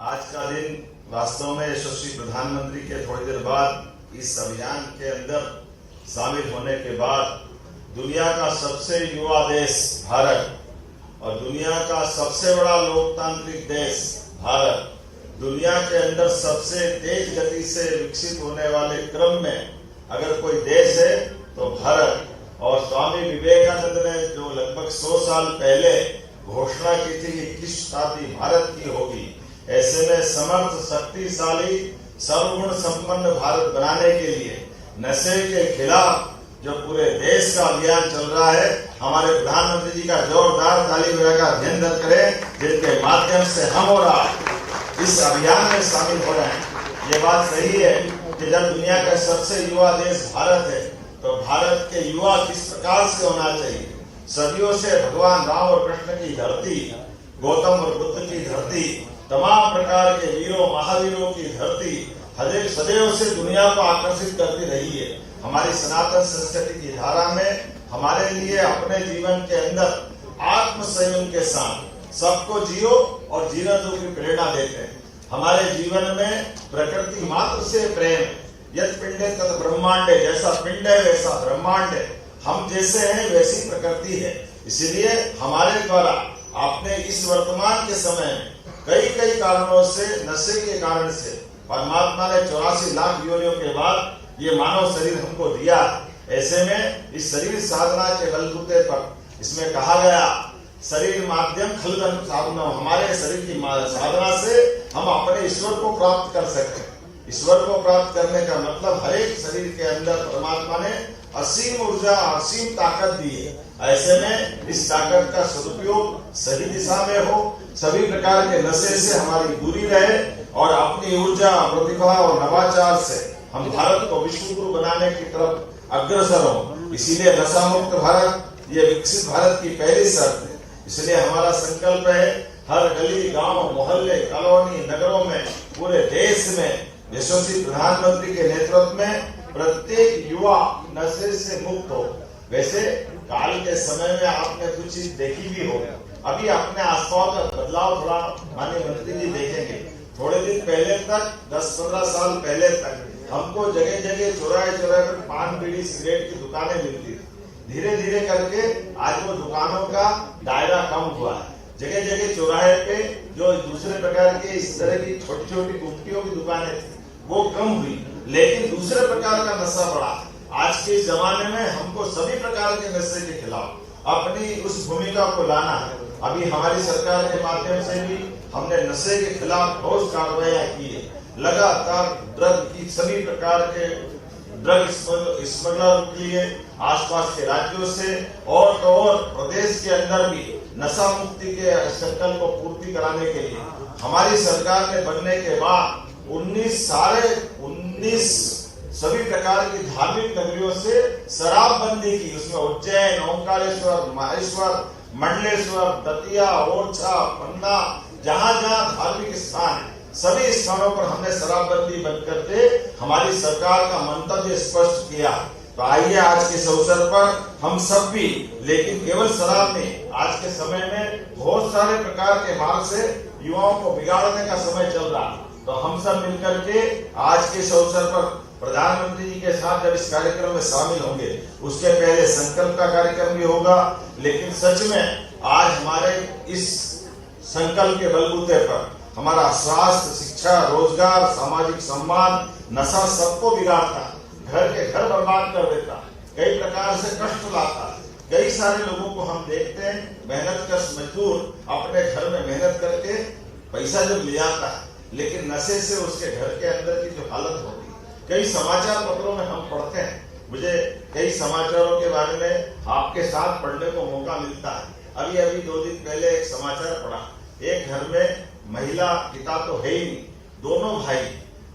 आज का दिन वास्तव में यशस्वी प्रधानमंत्री के थोड़ी देर बाद इस अभियान के अंदर शामिल होने के बाद दुनिया का सबसे युवा देश भारत और दुनिया का सबसे बड़ा लोकतांत्रिक देश भारत, दुनिया के अंदर सबसे तेज गति से विकसित होने वाले क्रम में अगर कोई देश है तो भारत। और स्वामी विवेकानंद ने जो लगभग 100 साल पहले घोषणा की थी कि 21 शताब्दी भारत की होगी, ऐसे में समर्थ, शक्तिशाली, सर्वगुण संपन्न भारत बनाने के लिए नशे के खिलाफ जो पूरे देश का अभियान चल रहा है, हमारे प्रधानमंत्री जी का जोरदार ताली बजाकर अभिनंदन करें, जिनके माध्यम से हम और आप इस अभियान में शामिल हो रहे हैं। ये बात सही है कि जब दुनिया का सबसे युवा देश भारत है तो भारत के युवा किस प्रकार से होना चाहिए। सदियों से भगवान राम और कृष्ण की धरती, गौतम और बुद्ध की धरती, तमाम प्रकार के वीरों महावीरों की धरती सदैव से दुनिया को आकर्षित करती रही है। हमारी सनातन संस्कृति की धारा में हमारे लिए अपने जीवन के अंदर आत्म संयम के साथ सबको जियो और जीना दो की प्रेरणा देते हैं। हमारे जीवन में प्रकृति मात्र से प्रेम, यत् पिंडे तत् ब्रह्मांडे, जैसा पिंड है वैसा ब्रह्मांड है, हम जैसे हैं वैसी प्रकृति है। इसीलिए हमारे द्वारा आपने इस वर्तमान के समय में कई कारणों से, नशे के कारण से परमात्मा ने 84 लाख योनियों के बाद ये मानव शरीर हमको दिया। ऐसे में इस शरीर साधना के बलबूते पर इसमें कहा गया शरीर माध्यम खलगन साधना, हमारे शरीर की साधना से हम अपने ईश्वर को प्राप्त कर सकते हैं। ईश्वर को प्राप्त करने का मतलब हर एक शरीर के अंदर परमात्मा ने असीम ऊर्जा, असीम ताकत दी है। ऐसे में इस ताकत का सदुपयोग सही दिशा में हो, सभी प्रकार के नशे से हमारी दूरी रहे और अपनी ऊर्जा, प्रतिभा और नवाचार से हम भारत को विश्व गुरु बनाने की तरफ अग्रसर हो। इसीलिए नशा मुक्त भारत, ये विकसित भारत की पहली शर्त है। इसलिए हमारा संकल्प है हर गली, गांव, मोहल्ले, कॉलोनी, नगरों में, पूरे देश में यशस्वी प्रधानमंत्री के नेतृत्व में प्रत्येक युवा नशे से मुक्त हो। वैसे काल के समय में आपने कुछ चीज देखी भी हो, अभी अपने आसपास का बदलाव थोड़ा माननीय मंत्री जी देखेंगे। थोड़े दिन पहले तक, 10-15 साल पहले तक हमको जगह जगह चौराहे पर पान, बीड़ी, सिगरेट की दुकानें मिलती थी। धीरे धीरे करके आज वो दुकानों का दायरा कम हुआ है। जगह जगह चौराहे पे जो दूसरे प्रकार के इस तरह की छोटी छोटी गुमटियों की दुकानें थी वो कम हुई, लेकिन दूसरे प्रकार का नशा बढ़ा। आज के जमाने में हमको सभी प्रकार के नशे के खिलाफ अपनी उस भूमिका को लाना है। अभी हमारी सरकार के माध्यम से भी हमने नशे के खिलाफ ठोस कार्रवाई की है। लगातार ड्रग की सभी प्रकार के ड्रग स्मगलर के लिए आसपास के राज्यों से और तो और प्रदेश के अंदर भी नशा मुक्ति के संकल्प को पूर्ति कराने के लिए हमारी सरकार ने बनने के बाद 19 सभी प्रकार की धार्मिक नगरियों से शराबबंदी की। उसमें उज्जैन, ओंकारेश्वर, माहेश्वर, मंडलेश्वर, दतिया, ओरछा, पन्ना, जहां जहां धार्मिक स्थान है, सभी स्थानों पर हमने शराबबंदी बंद करके हमारी सरकार का मंतव्य स्पष्ट किया। तो आइए आज के इस अवसर पर हम सब भी, लेकिन केवल शराब नहीं, आज के समय में बहुत सारे प्रकार के मार्ग से युवाओं को बिगाड़ने का समय चल रहा है। तो हम सब मिलकर के आज के इस अवसर पर प्रधानमंत्री जी के साथ जब इस कार्यक्रम में शामिल होंगे, उसके पहले संकल्प का कार्यक्रम भी होगा। लेकिन सच में आज हमारे इस संकल्प के बलबूते पर हमारा स्वास्थ्य, शिक्षा, रोजगार, सामाजिक सम्मान, नशा सबको बिगाड़ता, घर के घर बर्बाद कर देता, कई प्रकार से कष्ट लाता। कई सारे लोगों को हम देखते हैं, मेहनत कश मजदूर अपने घर में मेहनत करके पैसा जब ले आता है, लेकिन नशे से उसके घर के अंदर की जो हालत होती है, कई समाचार पत्रों में हम पढ़ते हैं। मुझे कई समाचारों के बारे में आपके साथ पढ़ने को मौका मिलता है। अभी 2 दिन पहले एक समाचार पढ़ा, एक घर में महिला, पिता तो है ही नहीं, दोनों भाई,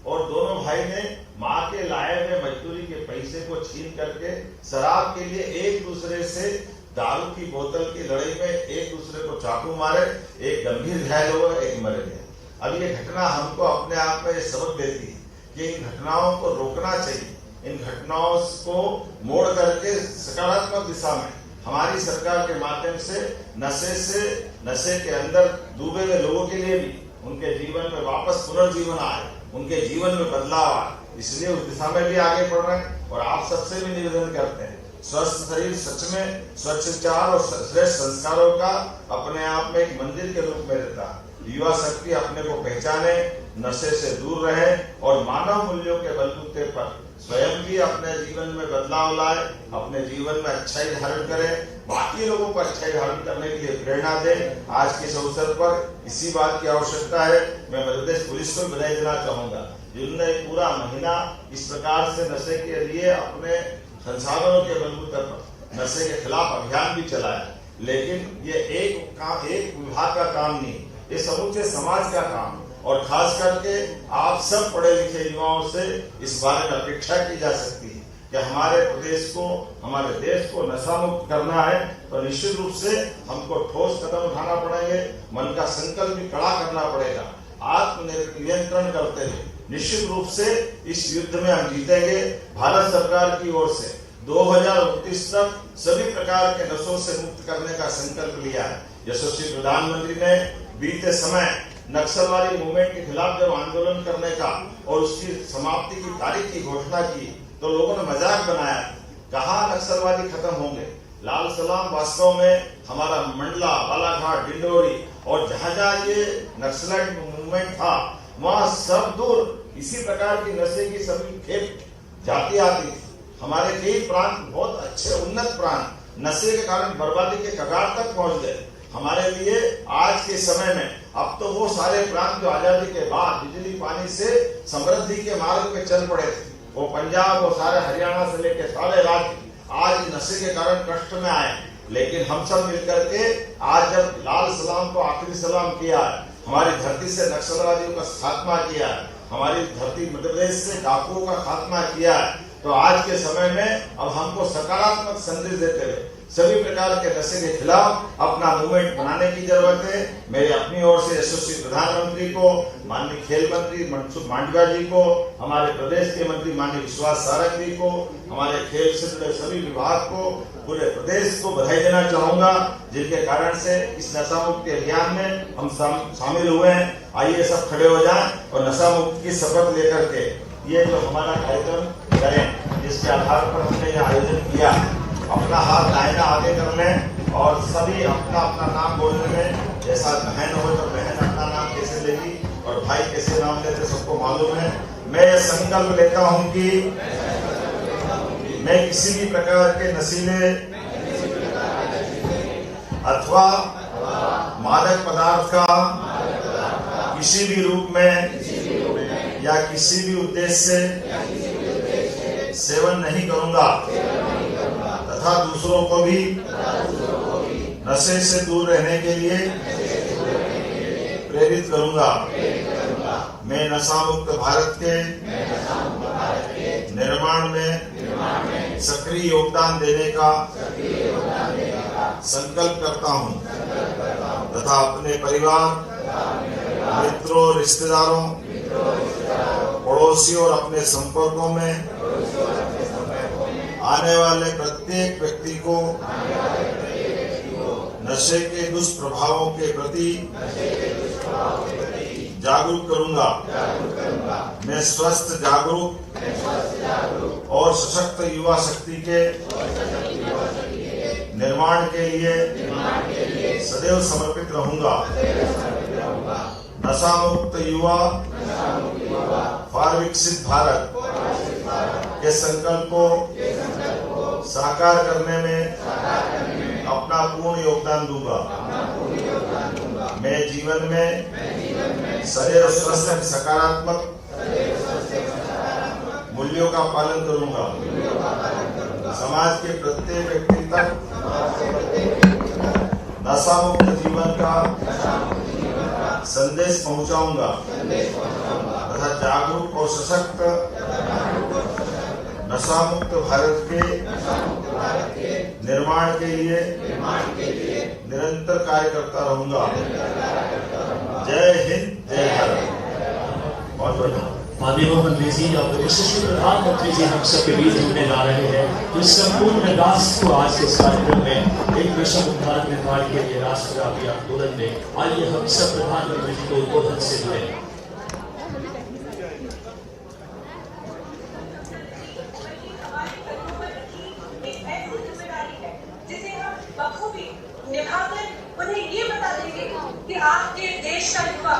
और दोनों भाई ने माँ के लाए हुए मजदूरी के पैसे को छीन करके शराब के लिए एक दूसरे से दारू की बोतल की लड़ाई में एक दूसरे को चाकू मारे, एक गंभीर घायल हुआ, एक मर गया। अब ये घटना हमको अपने आप में सबक देती है कि इन घटनाओं को रोकना चाहिए। इन घटनाओं को मोड़ करके सकारात्मक दिशा में हमारी सरकार के माध्यम से नशे के अंदर डूबे हुए लोगों के लिए भी उनके जीवन में वापस पुनर्जीवन आए, उनके जीवन में बदलाव आए, इसलिए उस दिशा में भी आगे बढ़ रहे हैं। और आप सबसे भी निवेदन करते हैं, स्वस्थ शरीर सच में स्वच्छ विचार और श्रेष्ठ संस्कारों का अपने आप में एक मंदिर के रूप में रहता है। युवा शक्ति अपने को पहचाने, नशे से दूर रहे और मानव मूल्यों के बलबूते पर स्वयं भी अपने जीवन में बदलाव लाए, अपने जीवन में अच्छाई धारण करे, बाकी लोगों को अच्छाई धारण करने के लिए प्रेरणा दे। आज के इस अवसर पर इसी बात की आवश्यकता है। मैं मध्य प्रदेश पुलिस को बधाई देना चाहूंगा, जिन्होंने पूरा महीना इस प्रकार से नशे के लिए अपने संसाधनों के बलबूते पर नशे के खिलाफ अभियान भी चलाया। लेकिन ये एक विभाग का काम नहीं, ये समूचे समाज का काम, और खास करके आप सब पढ़े लिखे युवाओं से इस बारे में अपेक्षा की जा सकती है कि हमारे प्रदेश को, हमारे देश को नशा मुक्त करना है तो निश्चित रूप से हमको ठोस कदम उठाना पड़ेंगे, मन का संकल्प भी कड़ा करना पड़ेगा। आत्मनियंत्रण करते हुए निश्चित रूप से इस युद्ध में हम जीतेंगे। भारत सरकार की ओर से 2029 तक सभी प्रकार के नशों से मुक्त करने का संकल्प लिया है। यशस्वी प्रधानमंत्री ने बीते समय नक्सलवादी मूवमेंट के खिलाफ जब आंदोलन करने का और उसकी समाप्ति की तारीख की घोषणा की तो लोगों ने मजाक बनाया, कहा नक्सलवादी खत्म होंगे। लाल सलाम वास्तव में हमारा मंडला, बालाघाट, डिंडोरी और जहां जहां ये नक्सलाइट मूवमेंट था वहां सब दूर इसी प्रकार की नशे की सभी खेप जाती आती थी। हमारे कई प्रांत बहुत अच्छे उन्नत प्रांत नशे के कारण बर्बादी के कगार तक पहुंच गए। हमारे लिए आज के समय में अब तो वो सारे प्रांत जो आजादी के बाद बिजली पानी से समृद्धि के मार्ग पे चल पड़े थे, वो पंजाब और सारे हरियाणा से लेकर सारे राज्य आज नशे के कारण कष्ट में आए। लेकिन हम सब मिलकर के आज जब लाल सलाम को आखिरी सलाम किया, हमारी धरती से नक्सलवादियों का खात्मा किया, हमारी धरती मध्य प्रदेश से डाकुओं का खात्मा किया, तो आज के समय में अब हमको सकारात्मक संदेश देते हुए सभी प्रकार के नशे के खिलाफ अपना मूवमेंट बनाने की जरूरत है। मेरी अपनी ओर से यशस्वी प्रधानमंत्री को, माननीय खेल मंत्री मनसुख मांडविया जी को, हमारे प्रदेश के मंत्री माननीय विश्वास सारंगी को, हमारे खेल से जुड़े सभी विभाग को, पूरे प्रदेश को बधाई देना चाहूंगा, जिनके कारण से इस नशा मुक्ति अभियान में हम शामिल हुए हैं। आइए सब खड़े हो जाएं और नशा मुक्ति की शपथ लेकर के ये जो हमारा कार्यक्रम करें, जिसके आधार पर हमने यह आयोजन किया। अपना हाथ दाहिना आगे कर लें और सभी अपना अपना नाम बोलने में, जैसा बहन हो तो बहन अपना नाम कैसे लेगी और भाई कैसे नाम लेते सबको मालूम है। मैं ये संकल्प लेता हूं कि मैं किसी भी प्रकार के नशीले अथवा मादक पदार्थ का किसी भी रूप में या किसी भी उद्देश्य से सेवन नहीं करूंगा तथा दूसरों को भी नशे से दूर रहने के लिए प्रेरित करूंगा। मैं नशा मुक्त भारत के निर्माण में सक्रिय योगदान देने का संकल्प करता हूं तथा अपने परिवार, मित्रों, रिश्तेदारों, पड़ोसियों और अपने संपर्कों में आने वाले प्रत्येक व्यक्ति को नशे के दुष्प्रभावों के प्रति जागरूक करूंगा। मैं स्वस्थ, जागरूक और सशक्त युवा शक्ति के निर्माण के लिए सदैव समर्पित रहूंगा। नशा मुक्त युवा फॉर विकसित भारत के संकल्प को साकार करने में अपना पूर्ण योगदान दूंगा। मैं जीवन में सदैव स्वस्थ सकारात्मक मूल्यों का पालन करूंगा। समाज के प्रत्येक व्यक्ति तक नशा मुक्त जीवन का संदेश पहुंचाऊंगा तथा जागरूक और सशक्त नशा मुक्त भारत के निर्माण के लिए निरंतर कार्य करता रहूंगा। जय हिंद, जय भारत। बहुत बहुत माननीय मुख्यमंत्री जी और यशस्वी प्रधानमंत्री जी हम सबके बीच जुड़ने जा रहे हैं। तो इस संपूर्ण राष्ट्र को आज के इस कार्यक्रम में एक विश्व भारत निर्माण के लिए राष्ट्रव्यापी आंदोलन में आइए हम सब प्रधानमंत्री जी को उद्बोधन से जुड़े। निभाकर उन्हें ये बता देंगे कि आपके देश का युवा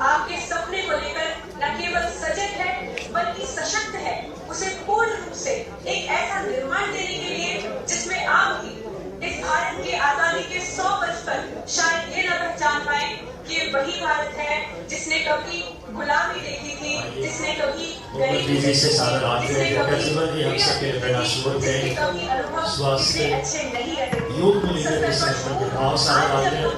आपके सपने को लेकर न केवल सजग है बल्कि सशक्त है। उसे पूर्ण रूप से एक ऐसा निर्माण देने के लिए जिसमें आप भी इस भारत के आजादी के 100 वर्ष पर शायद ये न पहचान पाए कि ये वही भारत है जिसने कभी गुलामी देखी थी, जिसने कभी गरीबी से सागर आते हैं हम सबके स्वास्थ्य योग में लेकर भाव सागर आते हैं।